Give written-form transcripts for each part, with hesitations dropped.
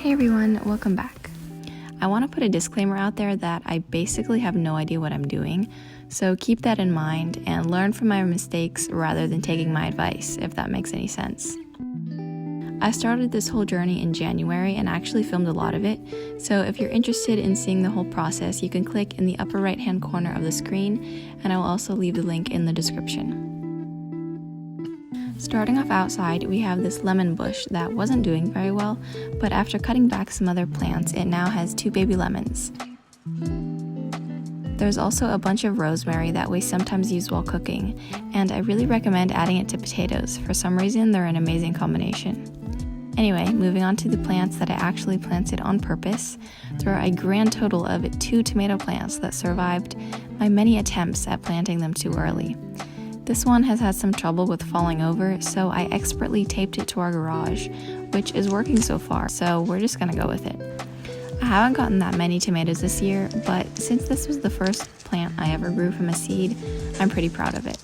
Hey everyone, welcome back. I want to put a disclaimer out there that I basically have no idea what I'm doing, so keep that in mind and learn from my mistakes rather than taking my advice, if that makes any sense. I started this whole journey in January and actually filmed a lot of it, so if you're interested in seeing the whole process, you can click in the upper right hand corner of the screen, and I will also leave the link in the description. Starting off outside, we have this lemon bush that wasn't doing very well, but after cutting back some other plants, it now has 2 baby lemons. There's also a bunch of rosemary that we sometimes use while cooking, and I really recommend adding it to potatoes. For some reason, they're an amazing combination. Anyway, moving on to the plants that I actually planted on purpose, there are a grand total of 2 tomato plants that survived my many attempts at planting them too early. This one has had some trouble with falling over, so I expertly taped it to our garage, which is working so far, so we're just gonna go with it. I haven't gotten that many tomatoes this year, but since this was the first plant I ever grew from a seed, I'm pretty proud of it.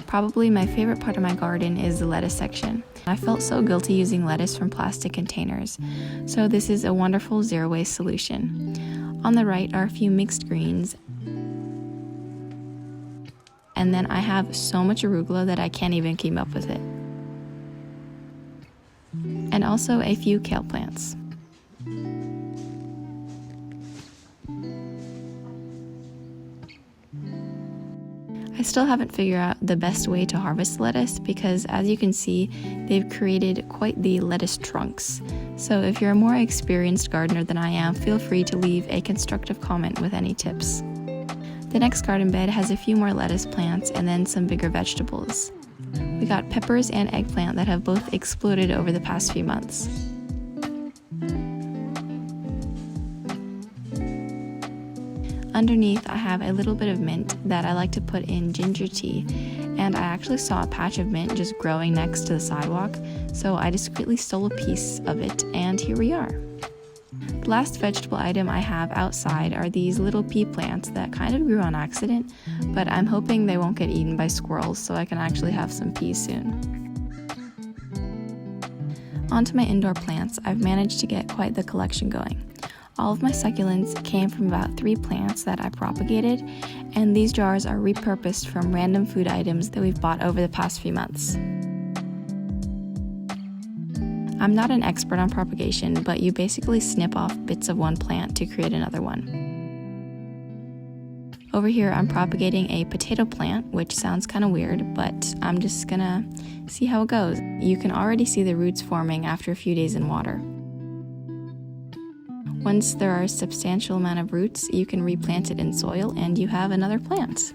Probably my favorite part of my garden is the lettuce section. I felt so guilty using lettuce from plastic containers, so this is a wonderful zero-waste solution. On the right are a few mixed greens, and then I have so much arugula that I can't even keep up with it. And also a few kale plants. I still haven't figured out the best way to harvest lettuce because, as you can see, they've created quite the lettuce trunks. So if you're a more experienced gardener than I am, feel free to leave a constructive comment with any tips. The next garden bed has a few more lettuce plants and then some bigger vegetables. We got peppers and eggplant that have both exploded over the past few months. Underneath, I have a little bit of mint that I like to put in ginger tea, and I actually saw a patch of mint just growing next to the sidewalk, so I discreetly stole a piece of it, and here we are. The last vegetable item I have outside are these little pea plants that kind of grew on accident, but I'm hoping they won't get eaten by squirrels so I can actually have some peas soon. Onto my indoor plants, I've managed to get quite the collection going. All of my succulents came from about 3 plants that I propagated, and these jars are repurposed from random food items that we've bought over the past few months. I'm not an expert on propagation, but you basically snip off bits of one plant to create another one. Over here, I'm propagating a potato plant, which sounds kind of weird, but I'm just gonna see how it goes. You can already see the roots forming after a few days in water. Once there are a substantial amount of roots, you can replant it in soil and you have another plant.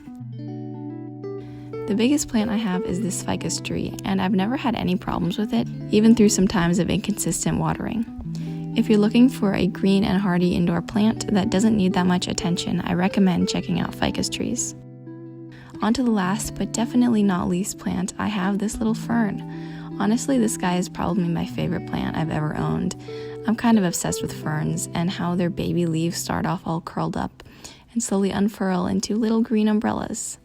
The biggest plant I have is this ficus tree, and I've never had any problems with it, even through some times of inconsistent watering. If you're looking for a green and hardy indoor plant that doesn't need that much attention, I recommend checking out ficus trees. On to the last, but definitely not least plant, I have this little fern. Honestly, this guy is probably my favorite plant I've ever owned. I'm kind of obsessed with ferns and how their baby leaves start off all curled up and slowly unfurl into little green umbrellas.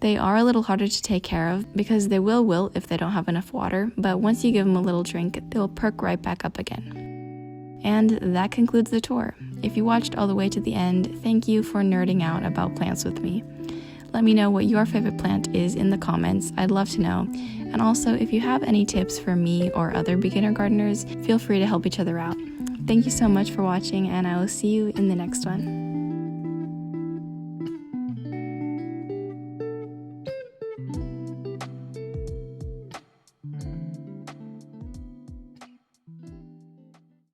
They are a little harder to take care of because they will wilt if they don't have enough water, but once you give them a little drink, they'll perk right back up again. And that concludes the tour. If you watched all the way to the end, thank you for nerding out about plants with me. Let me know what your favorite plant is in the comments. I'd love to know. And also, if you have any tips for me or other beginner gardeners, feel free to help each other out. Thank you so much for watching, and I will see you in the next one.